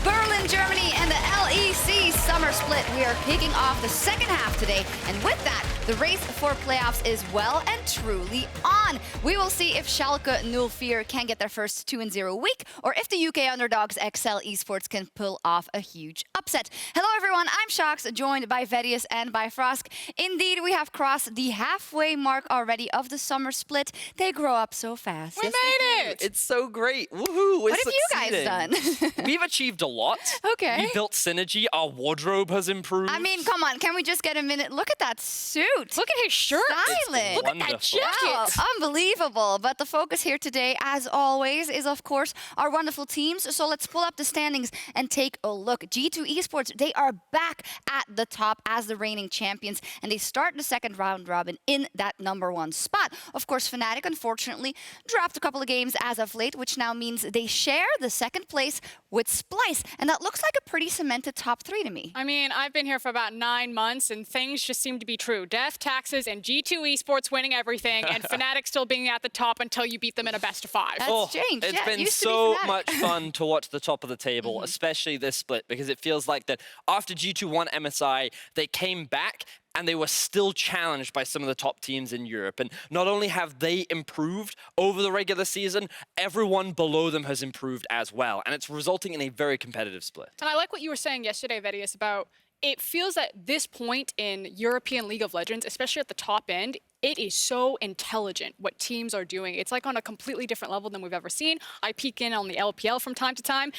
Berlin, Germany, and the LEC summer split. We are kicking off the second half today, and with that, the race for playoffs is well and truly on. We will see if Schalke 04 can get their first 2-0 week, or if the UK underdogs XL Esports can pull off a huge upset. Hello everyone, I'm Sjokz, joined by Vedius and by Frosk. Indeed, we have crossed the halfway mark already of the summer split. They grow up so fast. We made it! It's so great. Woohoo! What have you guys done? We've achieved a lot. Okay. We built synergy. Our wardrobe has improved. I mean, come on. Can we just get a minute? Look at that suit. Look at his shirt. Styling. Look at that jacket. Wow, unbelievable. But the focus here today, as always, is of course our wonderful teams. So let's pull up the standings and take a look. G2 Esports, they are back at the top as the reigning champions, and they start the second round robin in that #1 spot. Of course, Fnatic, unfortunately, dropped a couple of games as of late, which now means they share the second place with Splyce, and that looks like a pretty cemented top 3 to me. I mean, I've been here for about 9 months, and things just seem to be true. Death, taxes, and G2 Esports winning everything, and Fnatic still being at the top until you beat them in a best-of-5. That's changed. It's yeah, been it so much fun to watch the top of the table, especially this split, because it feels like that after G2 won MSI, they came back and they were still challenged by some of the top teams in Europe. And not only have they improved over the regular season, everyone below them has improved as well. And it's resulting in a very competitive split. And I like what you were saying yesterday, Vedius, about it feels at this point in European League of Legends, especially at the top end, it is so intelligent what teams are doing. It's like on a completely different level than we've ever seen. I peek in on the LPL from time to time.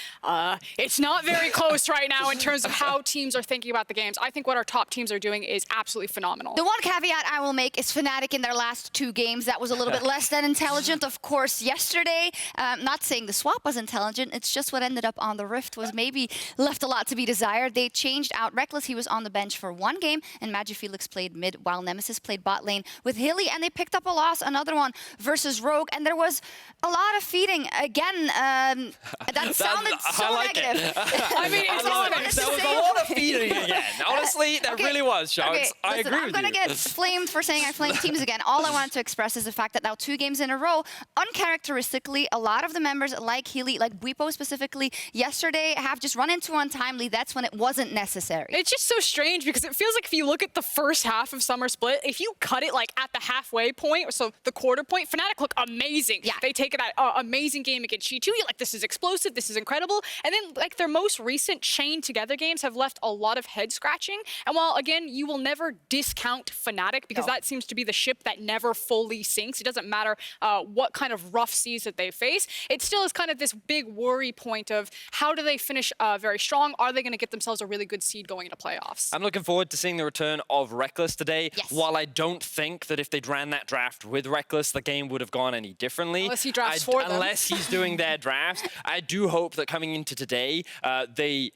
It's not very close right now in terms of how teams are thinking about the games. I think what our top teams are doing is absolutely phenomenal. The one caveat I will make is Fnatic in their last 2 games. That was a little bit less than intelligent. Of course, yesterday, not saying the swap was intelligent, it's just what ended up on the Rift was maybe left a lot to be desired. They changed out Reckless. He was on the bench for 1 game, and Magifelix played mid while Nemesis played bot lane with Hilly, and they picked up a loss, another one versus Rogue, and there was a lot of feeding. Again, that sounded so negative. I mean, it's honest. There was a lot of feeding again. Honestly, there really was, Sjokz. Okay, I listen, agree I'm with gonna you. get flamed for saying I flamed teams again. All I wanted to express is the fact that now 2 games in a row, uncharacteristically, a lot of the members like Healy, like Bwipo specifically, yesterday have just run into Untimely. That's when it wasn't necessary. It's just so strange because it feels like if you look at the first half of Summer Split, if you cut it like at the halfway point, so the quarter point, Fnatic look amazing. Yeah. They take that amazing game against G2. You're like, this is explosive, this is incredible. And then like their most recent chained together games have left a lot of head scratching. And while again, you will never discount Fnatic because that seems to be the ship that never fully sinks. It doesn't matter what kind of rough seas that they face. It still is kind of this big worry point of how do they finish very strong? Are they going to get themselves a really good seed going into playoffs? I'm looking forward to seeing the return of Reckless today. Yes. While I don't think that if they'd ran that draft with Reckless, the game would have gone any differently. Unless he drafts for them. Unless he's doing their drafts. I do hope that coming into today, they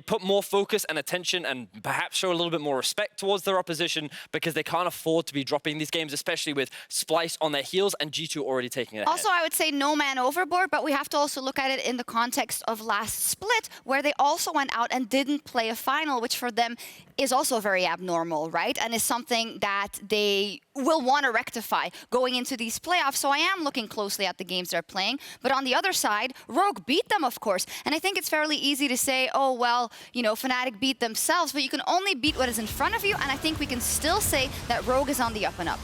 put more focus and attention and perhaps show a little bit more respect towards their opposition because they can't afford to be dropping these games, especially with Splyce on their heels and G2 already taking it ahead. Also, I would say no man overboard, but we have to also look at it in the context of last split, where they also went out and didn't play a final, which for them is also very abnormal, right? And is something that they will want to rectify going into these playoffs. So I am looking closely at the games they're playing. But on the other side, Rogue beat them, of course. And I think it's fairly easy to say, oh, well, you know, Fnatic beat themselves, but you can only beat what is in front of you. And I think we can still say that Rogue is on the up and up.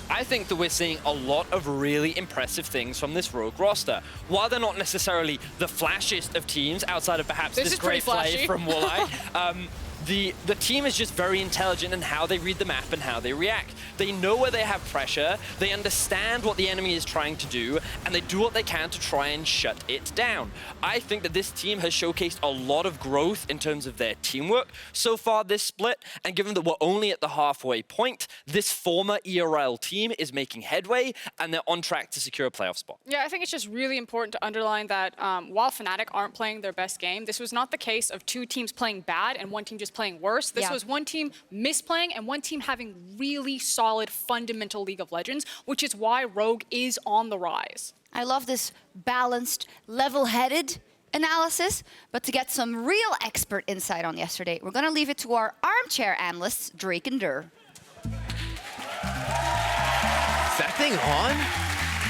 I think that we're seeing a lot of really impressive things from this Rogue roster. While they're not necessarily the flashiest of teams, outside of perhaps this great play from Walleye, the team is just very intelligent in how they read the map and how they react. They know where they have pressure, they understand what the enemy is trying to do, and they do what they can to try and shut it down. I think that this team has showcased a lot of growth in terms of their teamwork so far this split, and given that we're only at the halfway point, this former ERL team is making headway, and they're on track to secure a playoff spot. Yeah, I think it's just really important to underline that while Fnatic aren't playing their best game, this was not the case of 2 teams playing bad and 1 team just playing worse. This was 1 team misplaying and 1 team having really solid fundamental League of Legends, which is why Rogue is on the rise. I love this balanced, level-headed analysis, but to get some real expert insight on yesterday, we're going to leave it to our armchair analysts, Drake and Dur. Is that thing on?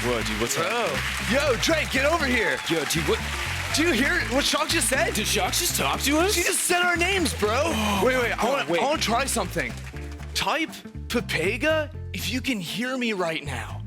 Whoa, dude, what's up? Yo, Drake, get over here. Yo, dude, what? Do you hear what Sjokz just said? Did Sjokz just talk to us? She just said our names, bro. Wait, I want to try something. Type Pepega if you can hear me right now.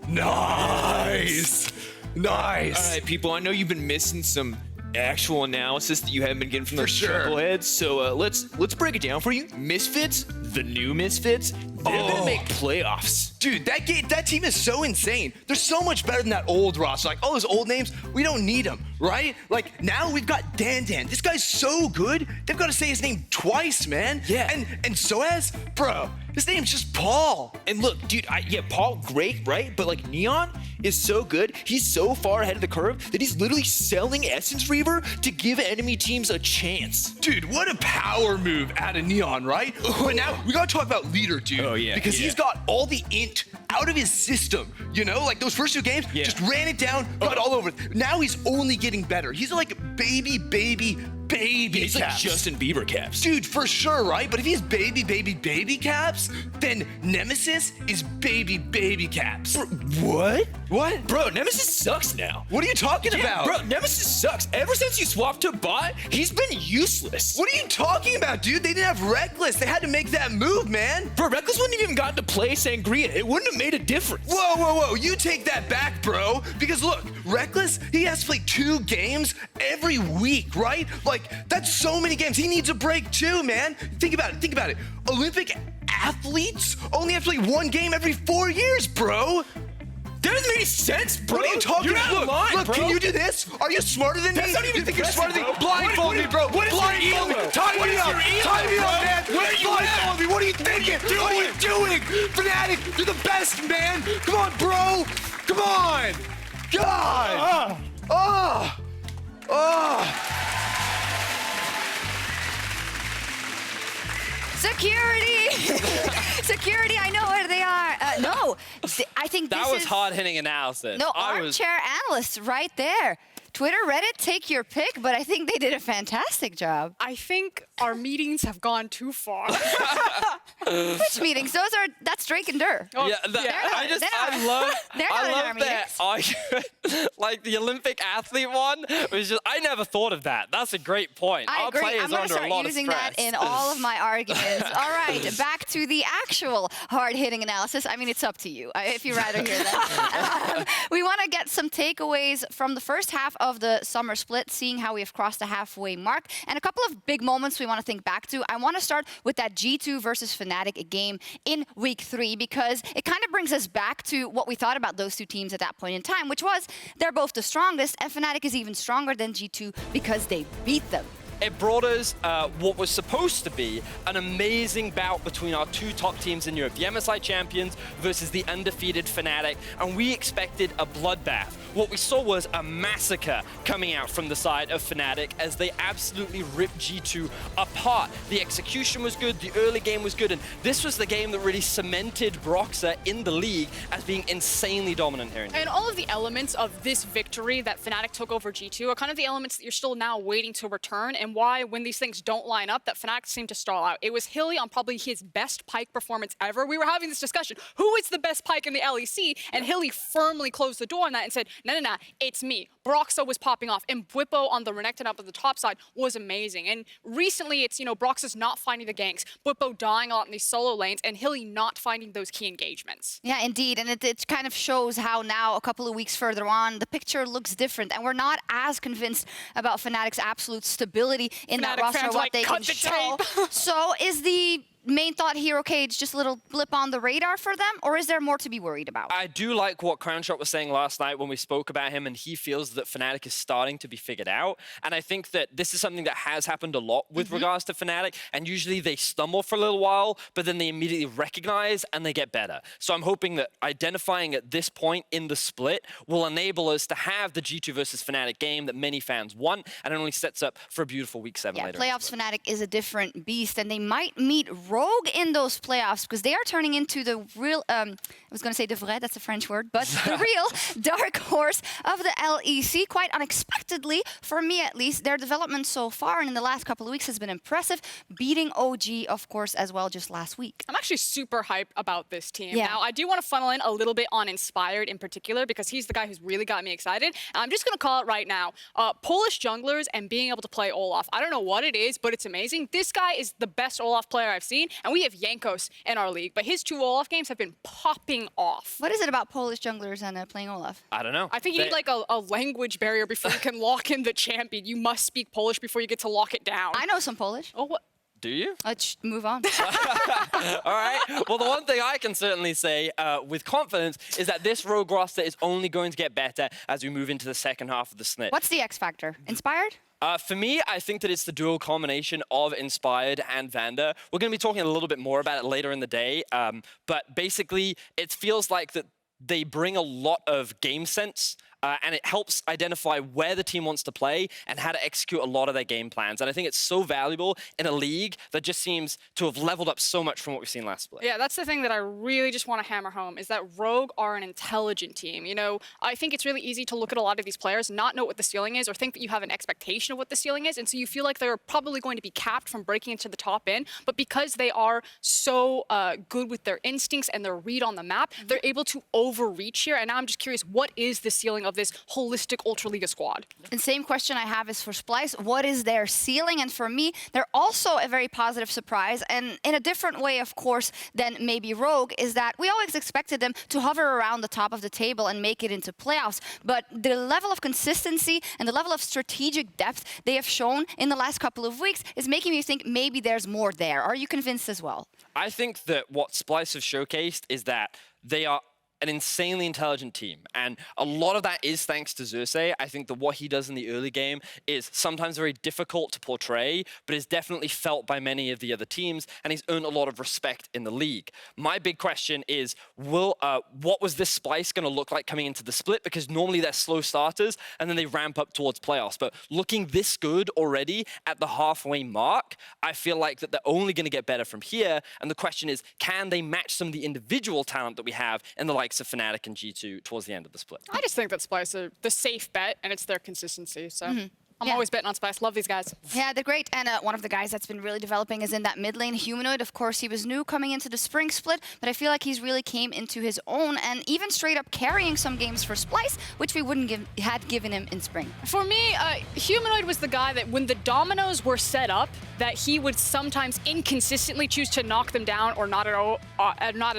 Nice. Nice. All right, people, I know you've been missing some actual analysis that you haven't been getting from those sure. chuckleheads. So let's break it down for you. Misfits, the new Misfits, they're gonna make playoffs. Dude, that team is so insane. They're so much better than that old roster. Like, all those old names, we don't need them, right? Like, now we've got Dan. This guy's so good, they've got to say his name twice, man. Yeah. And Soaz, bro, his name's just Paul. And look, dude, Paul, great, right? But like Neon is so good. He's so far ahead of the curve that he's literally selling Essence Reaver to give enemy teams a chance. Dude, what a power move out of Neon, right? But now we gotta talk about Leader, dude. Oh, yeah, because he's got all the int out of his system. You know, like those first 2 games, just ran it down, got all over it. Now he's only getting better. He's like baby He's like Caps. Justin Bieber Caps. Dude, for sure, right? But if he's baby Caps, then Nemesis is baby Caps. What? What? Bro, Nemesis sucks now. What are you talking about? Bro, Nemesis sucks. Ever since you swapped to bot, he's been useless. What are you talking about, dude? They didn't have Reckless. They had to make that move, man. Bro, Reckless wouldn't have even gotten to play Sangria. It wouldn't have made a difference. Whoa. You take that back, bro. Because look, Reckless, he has to play 2 games every week, right? Like, that's so many games. He needs a break too, man. Think about it. Olympic athletes only have to play 1 game every 4 years, bro. That doesn't make any sense, bro. What are you talking You're about? out of line, Look, bro. can you do this? Are you smarter than me? That's not even You think you're impressive, smarter than me? bro. Blindfold me, bro. What is your Blindfold me. elo? Tie What me is up. your elo, Tie me bro? up, man. Where are you Blindfold at? me. What are you thinking? What are you doing? Fnatic, you're the best, man. Come on, bro. Come on. God. Security, I know where they are. No, I think That this was is... hard-hitting analysis. No, I was... Armchair analysts right there. Twitter, Reddit, take your pick, but I think they did a fantastic job. I think our meetings have gone too far. Which meetings? That's Drake and Dur. Oh, Yeah, I love that. Like the Olympic athlete one was just. I never thought of that. That's a great point. I Our agree. players I'm are going to under a lot start of using stress. that in all of my arguments. All right, back to the actual hard-hitting analysis. I mean, it's up to you if you'd rather hear that. We want to get some takeaways from the first half of the summer split, seeing how we have crossed the halfway mark, and a couple of big moments we want to think back to. I want to start with that G2 versus Fnatic game in week 3, because it kind of brings us back to what we thought about those 2 teams at that point in time, which was they're both the strongest, and Fnatic is even stronger than G2 because they beat them. It brought us what was supposed to be an amazing bout between our 2 top teams in Europe, the MSI champions versus the undefeated Fnatic, and we expected a bloodbath. What we saw was a massacre coming out from the side of Fnatic as they absolutely ripped G2 apart. The execution was good, the early game was good, and this was the game that really cemented Broxah in the league as being insanely dominant here in Europe. And all of the elements of this victory that Fnatic took over G2 are kind of the elements that you're still now waiting to return, and why, when these things don't line up, that Fnatic seem to stall out. It was Hilly on probably his best Pyke performance ever. We were having this discussion. Who is the best Pyke in the LEC? And Hilly firmly closed the door on that and said, no, it's me. Broxah was popping off, and Bwipo on the Renekton up at the top side was amazing. And recently, it's, Broxah's not finding the ganks, Bwipo dying a lot in these solo lanes, and Hilly not finding those key engagements. Yeah, indeed. And it kind of shows how now, a couple of weeks further on, the picture looks different. And we're not as convinced about Fnatic's absolute stability in that Fnatic roster, fans what like, they "Cut can the show. tape." So is the main thought here, okay, it's just a little blip on the radar for them, or is there more to be worried about? I do like what Crownshot was saying last night when we spoke about him, and he feels that Fnatic is starting to be figured out. And I think that this is something that has happened a lot with regards to Fnatic, and usually they stumble for a little while, but then they immediately recognize and they get better. So I'm hoping that identifying at this point in the split will enable us to have the G2 versus Fnatic game that many fans want, and it only sets up for a beautiful week 7 later. Playoffs Fnatic is a different beast, and they might meet Rogue in those playoffs, because they are turning into the real, I was going to say de vrai, that's a French word, but the real dark horse of the LEC, quite unexpectedly, for me at least. Their development so far and in the last couple of weeks has been impressive, beating OG, of course, as well just last week. I'm actually super hyped about this team. Yeah. Now, I do want to funnel in a little bit on Inspired in particular, because he's the guy who's really got me excited. And I'm just going to call it right now. Polish junglers and being able to play Olaf. I don't know what it is, but it's amazing. This guy is the best Olaf player I've seen, and we have Jankos in our league, but his 2 Olaf games have been popping off. What is it about Polish junglers and playing Olaf? I don't know. I think you need like a language barrier before you can lock in the champion. You must speak Polish before you get to lock it down. I know some Polish. Oh, what? Do you? Let's move on. All right. Well, the one thing I can certainly say with confidence is that this Rogue roster is only going to get better as we move into the second half of the split. What's the X factor? Inspired? For me, I think that it's the dual combination of Inspired and Vander. We're going to be talking a little bit more about it later in the day, but basically, it feels like that they bring a lot of game sense, and it helps identify where the team wants to play and how to execute a lot of their game plans. And I think it's so valuable in a league that just seems to have leveled up so much from what we've seen last split. Yeah, that's the thing that I really just want to hammer home, is that Rogue are an intelligent team. You know, I think it's really easy to look at a lot of these players, not know what the ceiling is, or think that you have an expectation of what the ceiling is, and so you feel like they're probably going to be capped from breaking into the top end. But because they are so good with their instincts and their read on the map, they're able to overreach here. And now I'm just curious, what is the ceiling of this holistic Ultraliga squad? And same question I have is for Splyce. What is their ceiling? And for me, they're also a very positive surprise. And in a different way, of course, than maybe Rogue, is that we always expected them to hover around the top of the table and make it into playoffs. But the level of consistency and the level of strategic depth they have shown in the last couple of weeks is making me think maybe there's more there. Are you convinced as well? I think that what Splyce have showcased is that they are an insanely intelligent team, and a lot of that is thanks to Xerxes. I think that what he does in the early game is sometimes very difficult to portray, but is definitely felt by many of the other teams, and he's earned a lot of respect in the league. My big question is, what was this Splyce going to look like coming into the split? Because normally they're slow starters, and then they ramp up towards playoffs. But looking this good already at the halfway mark, I feel like that they're only going to get better from here, and the question is, can they match some of the individual talent that we have in the likes of Fnatic and G2 towards the end of the split? I just think that Splyce are the safe bet, and it's their consistency. So I'm always betting on Splyce. Love these guys. Yeah, they're great. And one of the guys that's been really developing is in that mid lane, Humanoid. Of course, he was new coming into the spring split, but I feel like he's really came into his own and even straight up carrying some games for Splyce, which we wouldn't had given him in spring. For me, Humanoid was the guy that when the dominoes were set up, that he would sometimes inconsistently choose to knock them down or not at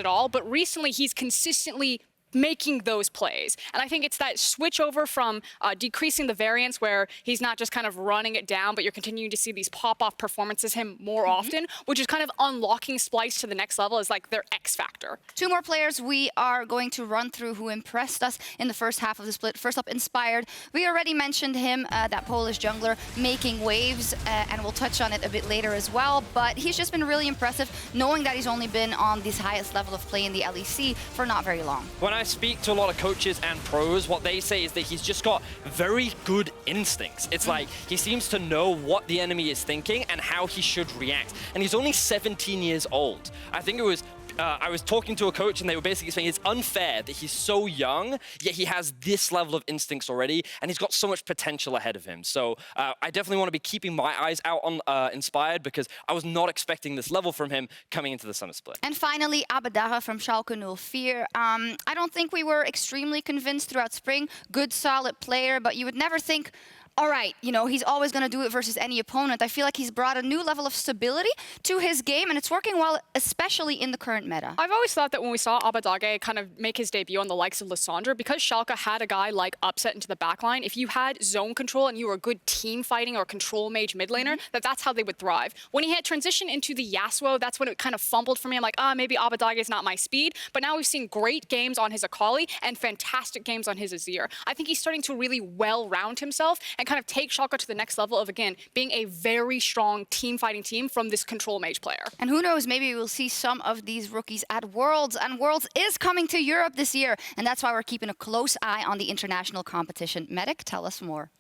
all. But recently, he's consistently making those plays. And I think it's that switch over from decreasing the variance, where he's not just kind of running it down, but you're continuing to see these pop-off performances him more often, which is kind of unlocking Splyce to the next level as like their X factor. 2 more players we are going to run through who impressed us in the first half of the split. First up, Inspired. We already mentioned him, that Polish jungler, making waves, and we'll touch on it a bit later as well. But he's just been really impressive, knowing that he's only been on this highest level of play in the LEC for not very long. When I speak to a lot of coaches and pros, what they say is that he's just got very good instincts. It's like he seems to know what the enemy is thinking and how he should react. And he's only 17 years old. I think it was I was talking to a coach, and they were basically saying it's unfair that he's so young, yet he has this level of instincts already, and he's got so much potential ahead of him. So I definitely want to be keeping my eyes out on Inspired, because I was not expecting this level from him coming into the summer split. And finally, Abadara from Schalke 04. I don't think we were extremely convinced throughout spring. Good, solid player, but you would never think, all right, you know, he's always going to do it versus any opponent. I feel like he's brought a new level of stability to his game, and it's working well, especially in the current meta. I've always thought that when we saw Abadage kind of make his debut on the likes of Lissandra, because Schalke had a guy like Upset into the backline, if you had zone control and you were a good team fighting or control mage mid laner, that's how they would thrive. When he had transitioned into the Yasuo, that's when it kind of fumbled for me. I'm like, maybe Abadage is not my speed. But now we've seen great games on his Akali and fantastic games on his Azir. I think he's starting to really well-round himself and kind of take Schalke to the next level of, again, being a very strong team-fighting team from this control mage player. And who knows, maybe we'll see some of these rookies at Worlds. And Worlds is coming to Europe this year, and that's why we're keeping a close eye on the international competition. Medic, tell us more.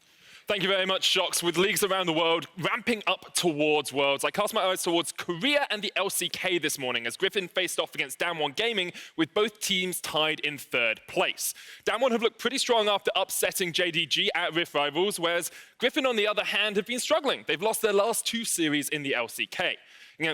Thank you very much, Sjokz. With leagues around the world ramping up towards Worlds, I cast my eyes towards Korea and the LCK this morning as Griffin faced off against Damwon Gaming with both teams tied in 3rd place. Damwon have looked pretty strong after upsetting JDG at Rift Rivals, whereas Griffin, on the other hand, have been struggling. They've lost their last 2 series in the LCK.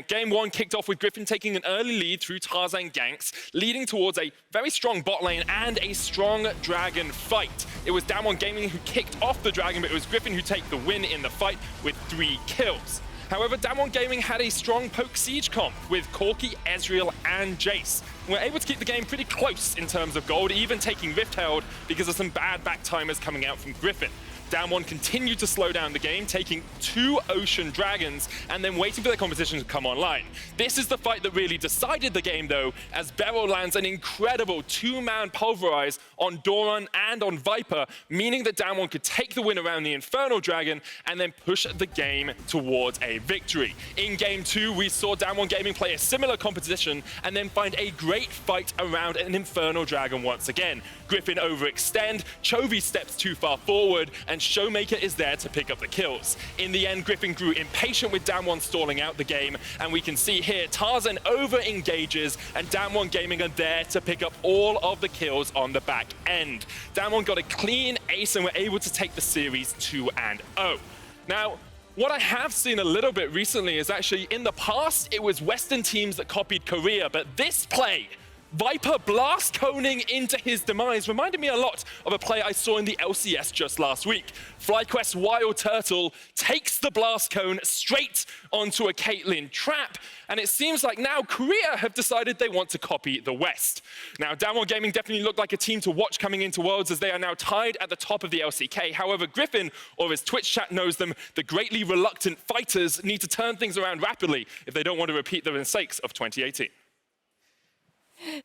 Game 1 kicked off with Griffin taking an early lead through Tarzan ganks, leading towards a very strong bot lane and a strong dragon fight. It was Damwon Gaming who kicked off the dragon, but it was Griffin who take the win in the fight with 3 kills. However, Damwon Gaming had a strong poke siege comp with Corki, Ezreal, and Jace. And were able to keep the game pretty close in terms of gold, even taking Rift Herald because of some bad back timers coming out from Griffin. Damwon continued to slow down the game, taking 2 Ocean Dragons and then waiting for their competition to come online. This is the fight that really decided the game, though, as Beryl lands an incredible 2-man pulverize on Doran and on Viper, meaning that Damwon could take the win around the Infernal Dragon and then push the game towards a victory. In Game 2, we saw Damwon Gaming play a similar competition and then find a great fight around an Infernal Dragon once again. Griffin overextend, Chovy steps too far forward, and Showmaker is there to pick up the kills. In the end, Griffin grew impatient with Damwon stalling out the game, and we can see here Tarzan over-engages, and Damwon Gaming are there to pick up all of the kills on the back end. Damwon got a clean ace and were able to take the series 2-0. Now, what I have seen a little bit recently is actually, in the past, it was Western teams that copied Korea, but this play, Viper blast coning into his demise, reminded me a lot of a play I saw in the LCS just last week. FlyQuest's Wild Turtle takes the blast cone straight onto a Caitlyn trap, and it seems like now Korea have decided they want to copy the West. Now, Damwon Gaming definitely looked like a team to watch coming into Worlds, as they are now tied at the top of the LCK. However, Griffin, or as Twitch chat knows them, the greatly reluctant fighters, need to turn things around rapidly if they don't want to repeat the mistakes of 2018.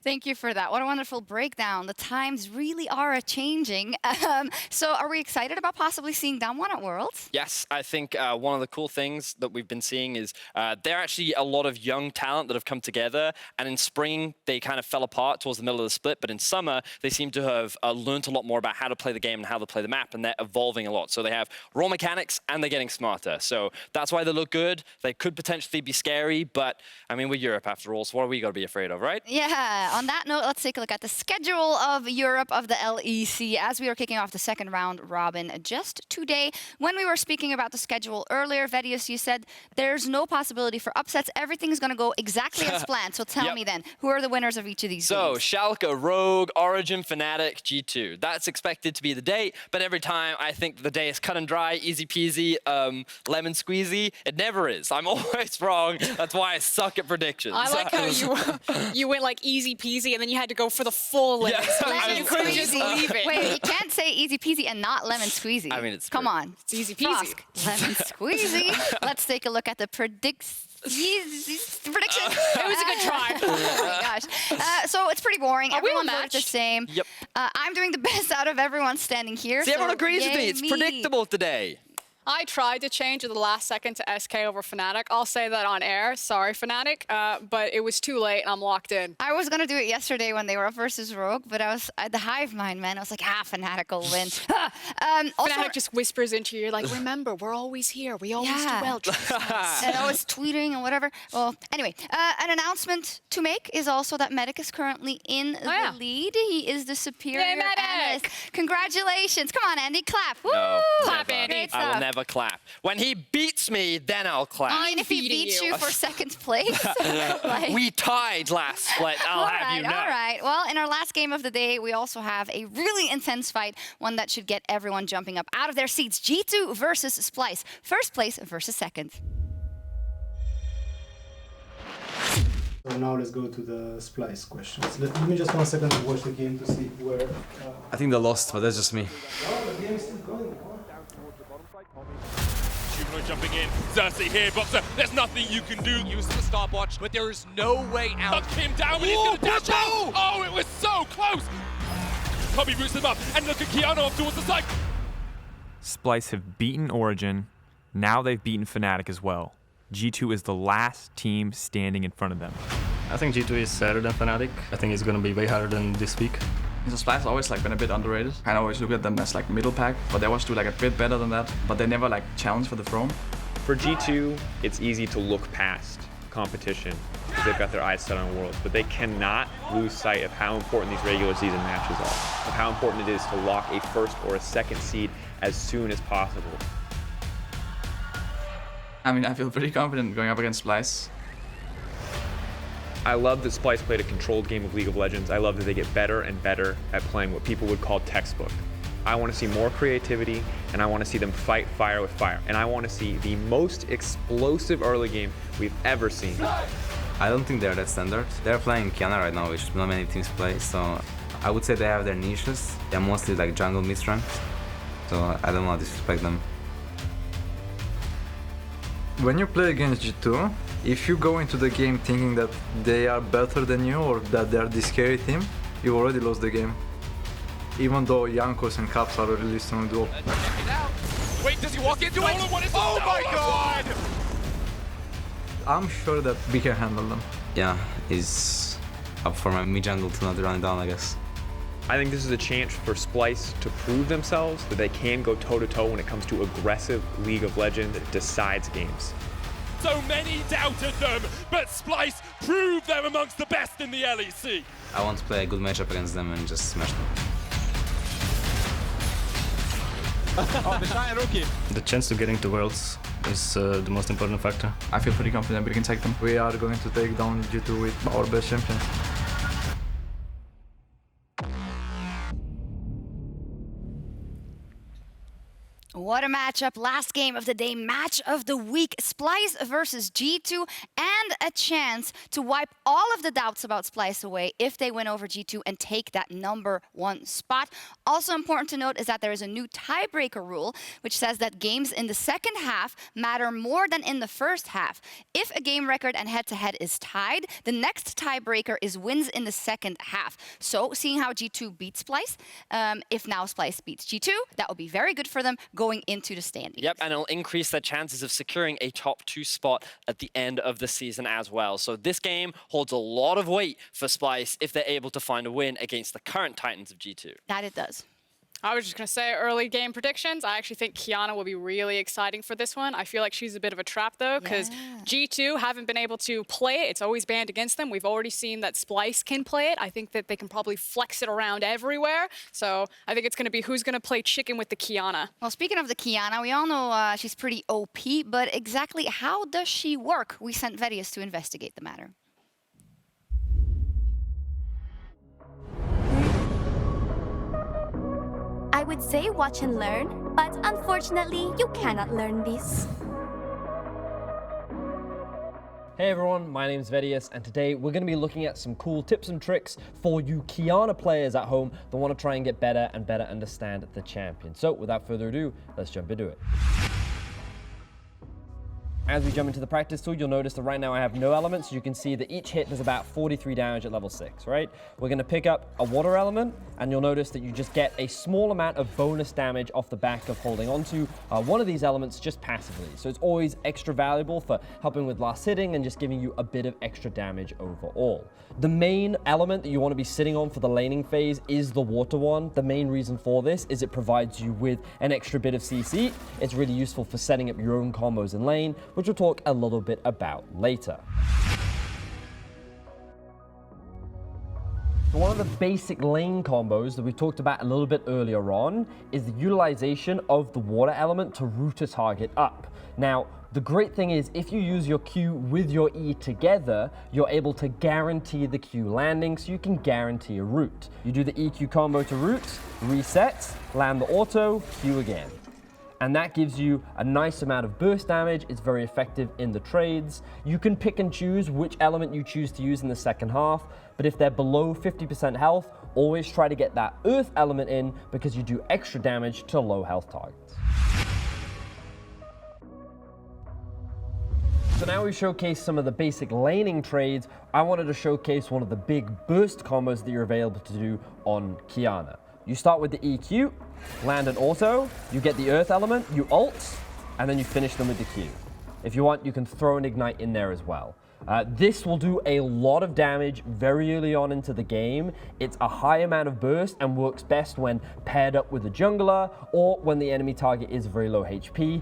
Thank you for that. What a wonderful breakdown. The times really are changing. So are we excited about possibly seeing Damwon at Worlds? Yes, I think one of the cool things that we've been seeing is there are actually a lot of young talent that have come together, and in spring they kind of fell apart towards the middle of the split, but in summer they seem to have learned a lot more about how to play the game and how to play the map, and they're evolving a lot. So they have raw mechanics and they're getting smarter. So that's why they look good. They could potentially be scary, but I mean, we're Europe after all, so what are we got to be afraid of, right? Yeah. On that note, let's take a look at the schedule of Europe of the LEC as we are kicking off the 2nd round robin just today. When we were speaking about the schedule earlier, Vedius, you said there's no possibility for upsets. Everything's going to go exactly as planned. So tell me then, who are the winners of each of these games? Schalke, Rogue, Origin, Fnatic, G2. That's expected to be the day, but every time I think the day is cut and dry, easy peasy, lemon squeezy. It never is. I'm always wrong. That's why I suck at predictions. I like how you went like easy peasy, and then you had to go for the full lemon squeezy. You couldn't just leave it. Wait, you can't say easy peasy and not lemon squeezy. I mean, it's Come on. It's easy peasy. Frosk, lemon squeezy. Let's take a look at the prediction. It was a good try. Oh my gosh. So it's pretty boring. Everyone voted the same. Yep. I'm doing the best out of everyone standing here. See, everyone agrees with me. It's predictable today. I tried to change at the last second to SK over Fnatic. I'll say that on air. Sorry, Fnatic. But it was too late, and I'm locked in. I was going to do it yesterday when they were up versus Rogue, but I was the hive mind, man. I was like, Fnatic will win. Fnatic just whispers into your ear, like, remember, we're always here. We always do well. And I was tweeting and whatever. Well, anyway, an announcement to make is also that Medic is currently in the lead. He is the superior analyst. Congratulations. Come on, Andy, clap. Woo! No, clap, Andy. Great I will stuff. never clap. When he beats me, then I'll clap. I mean, if he beats you for 2nd place. We tied last split, I'll have you know. All right. Well, in our last game of the day, we also have a really intense fight, one that should get everyone jumping up out of their seats. G2 versus Splyce. 1st place versus 2nd. So now let's go to the Splyce questions. Give me just 1 second to watch the game to see where... I think they lost, but that's just me. Oh, the game is still going. Jumping in, Xerxes here, Boxer, there's nothing you can do. Use the stopwatch, but there is no way out. Knock him down, but he's gonna dash out! Oh, it was so close! Kobe roots him up, and look at Qiyana off towards the side. Splyce have beaten Origin, now they've beaten Fnatic as well. G2 is the last team standing in front of them. I think G2 is harder than Fnatic. I think it's going to be way harder than this week. So Splyce always like been a bit underrated. I always look at them as like middle pack, but they always do like a bit better than that. But they never like challenge for the throne. For G2, it's easy to look past competition because they've got their eyes set on Worlds, but they cannot lose sight of how important these regular season matches are, of how important it is to lock a first or a second seed as soon as possible. I mean, I feel pretty confident going up against Splyce. I love that Splyce played a controlled game of League of Legends. I love that they get better and better at playing what people would call textbook. I want to see more creativity, and I want to see them fight fire with fire. And I want to see the most explosive early game we've ever seen. I don't think they're that standard. They're playing Qiyana right now, which not many teams play, so I would say they have their niches. They're mostly like jungle mid-strength, so I don't want to disrespect them. When you play against G2, if you go into the game thinking that they are better than you or that they are the scary team, you already lost the game. Even though Jankos and Caps are a really strong duo. Wait, does he walk into it? Oh my god! I'm sure that we can handle them. Yeah, it's up for my mid jungle to not run it down, I guess. I think this is a chance for Splyce to prove themselves that they can go toe-to-toe when it comes to aggressive League of Legends that decides games. So many doubted them, but Splyce proved they're amongst the best in the LEC. I want to play a good matchup against them and just smash them. Oh, the giant rookie. The chance to get into Worlds is the most important factor. I feel pretty confident we can take them. We are going to take down G2 with our best champions. What a matchup. Last game of the day, match of the week. Splyce versus G2, and a chance to wipe all of the doubts about Splyce away if they win over G2 and take that #1 spot. Also important to note is that there is a new tiebreaker rule, which says that games in the second half matter more than in the first half. If a game record and head-to-head is tied, the next tiebreaker is wins in the second half. So seeing how G2 beats Splyce, if now Splyce beats G2, that will be very good for them going into the standings. Yep, and it'll increase their chances of securing a top 2 spot at the end of the season as well. So this game holds a lot of weight for Splyce if they're able to find a win against the current Titans of G2. That it does. I was just going to say early game predictions. I actually think Qiyana will be really exciting for this one. I feel like she's a bit of a trap, though, because G2 haven't been able to play it. It's always banned against them. We've already seen that Splyce can play it. I think that they can probably flex it around everywhere. So I think it's going to be who's going to play chicken with the Qiyana. Well, speaking of the Qiyana, we all know she's pretty OP, but exactly how does she work? We sent Vedius to investigate the matter. I would say watch and learn, but unfortunately, you cannot learn this. Hey everyone, my name is Vedius, and today we're going to be looking at some cool tips and tricks for you Qiyana players at home that want to try and get better and better understand the champion. So without further ado, let's jump into it. As we jump into the practice tool, you'll notice that right now I have no elements. You can see that each hit does about 43 damage at level 6, right? We're going to pick up a water element, and you'll notice that you just get a small amount of bonus damage off the back of holding onto one of these elements just passively. So it's always extra valuable for helping with last hitting and just giving you a bit of extra damage overall. The main element that you want to be sitting on for the laning phase is the water one. The main reason for this is it provides you with an extra bit of CC. It's really useful for setting up your own combos in lane, which we'll talk a little bit about later. So one of the basic lane combos that we talked about a little bit earlier on is the utilization of the water element to root a target up. Now, the great thing is if you use your Q with your E together, you're able to guarantee the Q landing, so you can guarantee a root. You do the EQ combo to root, reset, land the auto, Q again. And that gives you a nice amount of burst damage. It's very effective in the trades. You can pick and choose which element you choose to use in the second half, but if they're below 50% health, always try to get that earth element in because you do extra damage to low health targets. So now we've showcased some of the basic laning trades. I wanted to showcase one of the big burst combos that you're available to do on Qiyana. You start with the EQ, land an auto, you get the earth element, you ult, and then you finish them with the Q. If you want, you can throw an ignite in there as well. This will do a lot of damage very early on into the game. It's a high amount of burst and works best when paired up with a jungler or when the enemy target is very low HP.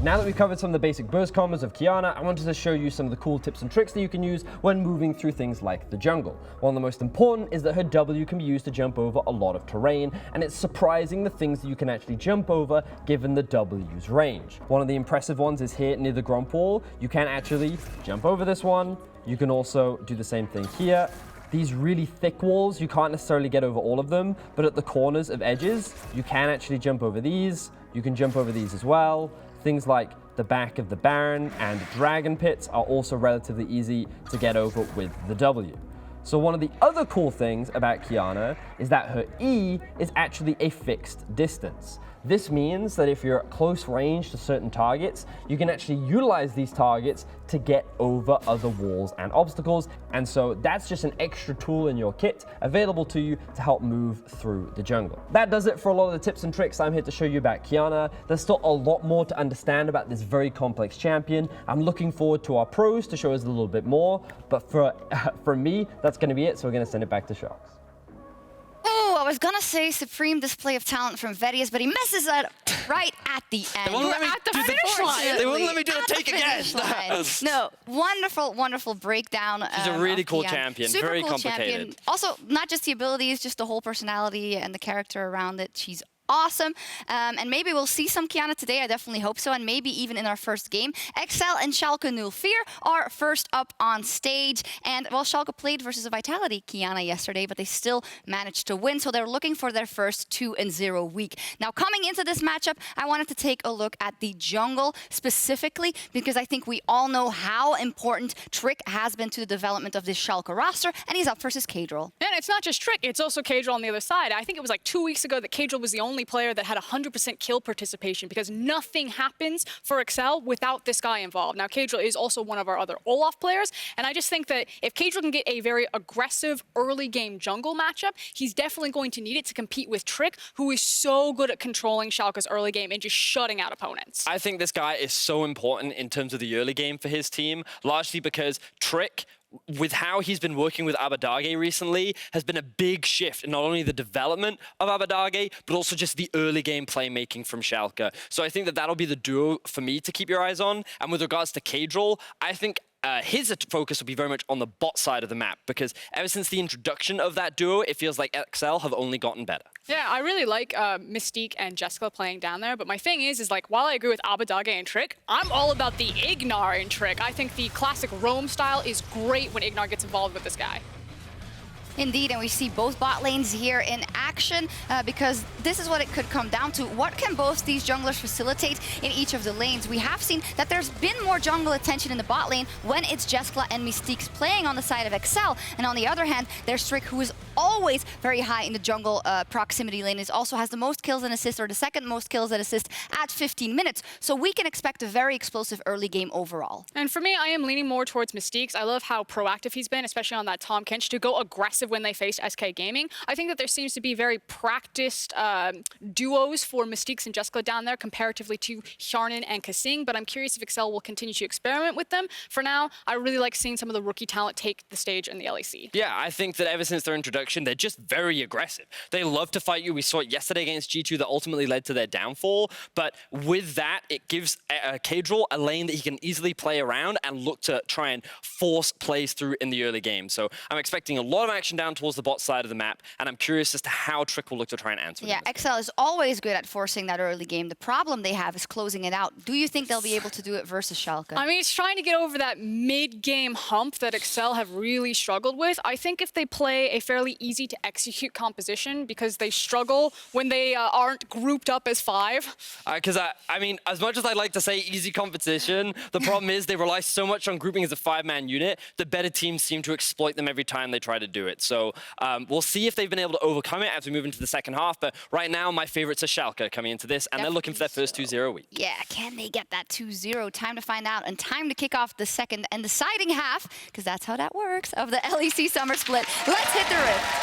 Now that we've covered some of the basic burst combos of Qiyana, I wanted to show you some of the cool tips and tricks that you can use when moving through things like the jungle. One of the most important is that her W can be used to jump over a lot of terrain, and it's surprising the things that you can actually jump over given the W's range. One of the impressive ones is here near the Gromp wall. You can actually jump over this one. You can also do the same thing here. These really thick walls, you can't necessarily get over all of them, but at the corners of edges, you can actually jump over these. You can jump over these as well. Things like the back of the Baron and Dragon Pits are also relatively easy to get over with the W. So one of the other cool things about Qiyana is that her E is actually a fixed distance. This means that if you're at close range to certain targets, you can actually utilize these targets to get over other walls and obstacles. And so that's just an extra tool in your kit available to you to help move through the jungle. That does it for a lot of the tips and tricks I'm here to show you about Qiyana. There's still a lot more to understand about this very complex champion. I'm looking forward to our pros to show us a little bit more, but for me, that's gonna be it. So we're gonna send it back to Sjokz. Oh, I was gonna say supreme display of talent from Vedius, but he messes it up right at the end. They won't let me At the do the finish line. They won't let me do the At the take again. finish line. No, wonderful, wonderful breakdown. She's a really of cool Qiyana. champion, Super very cool complicated. champion. Also, not just the abilities, just the whole personality and the character around it. She's awesome. And maybe we'll see some Qiyana today. I definitely hope so. And maybe even in our first game. XL and Schalke 04 are first up on stage. And well, Schalke played versus a Vitality Qiyana yesterday, but they still managed to win. So they're looking for their first 2-0 week. Now, coming into this matchup, I wanted to take a look at the jungle specifically, because I think we all know how important Trick has been to the development of this Schalke roster. And he's up versus Kadril. And it's not just Trick, it's also Kadril on the other side. I think it was like 2 weeks ago that Kadril was the only player that had 100% kill participation, because nothing happens for Excel without this guy involved. Now, Kadril is also one of our other Olaf players, and I just think that if Kadril can get a very aggressive early game jungle matchup, he's definitely going to need it to compete with Trick, who is so good at controlling Schalke's early game and just shutting out opponents. I think this guy is so important in terms of the early game for his team, largely because Trick, with how he's been working with Abadage recently, has been a big shift in not only the development of Abadage, but also just the early game playmaking from Schalke. So I think that that'll be the duo for me to keep your eyes on. And with regards to Kadril, I think his focus will be very much on the bot side of the map, because ever since the introduction of that duo, it feels like XL have only gotten better. Yeah, I really like Mystique and Jessica playing down there, but my thing is like, while I agree with Abadage and Trick, I'm all about the Ignar in Trick. I think the classic roam style is great when Ignar gets involved with this guy. Indeed, and we see both bot lanes here in action, because this is what it could come down to. What can both these junglers facilitate in each of the lanes? We have seen that there's been more jungle attention in the bot lane when it's Jeskla and Mystique's playing on the side of XL. And on the other hand, there's Trick, who is always very high in the jungle proximity lane. It also has the most kills and assists, or the second most kills and assists at 15 minutes. So we can expect a very explosive early game overall. And for me, I am leaning more towards Mystique's. I love how proactive he's been, especially on that Tom Kench, to go aggressive when they faced SK Gaming. I think that there seems to be very practiced duos for Mystique's and Jessica down there comparatively to Hjarnan and Kasing, but I'm curious if Excel will continue to experiment with them. For now, I really like seeing some of the rookie talent take the stage in the LEC. Yeah, I think that ever since their introduction, they're just very aggressive. They love to fight you. We saw it yesterday against G2 that ultimately led to their downfall, but with that, it gives Kadril a lane that he can easily play around and look to try and force plays through in the early game. So I'm expecting a lot of action down towards the bot side of the map, and I'm curious as to how Trick will look to try and answer. Yeah, XL is always good at forcing that early game. The problem they have is closing it out. Do you think they'll be able to do it versus Schalke? I mean, it's trying to get over that mid-game hump that Excel have really struggled with. I think if they play a fairly easy to execute composition, because they struggle when they aren't grouped up as 5. Because I mean, as much as I'd like to say easy competition, the problem is they rely so much on grouping as a 5-man unit. The better teams seem to exploit them every time they try to do it. So we'll see if they've been able to overcome it as we move into the second half. But right now, my favorites are Schalke coming into this, and they're looking for their first 2-0 week. Yeah, can they get that 2-0? Time to find out, and time to kick off the second and deciding half, because that's how that works, of the LEC Summer Split. Let's hit the riff.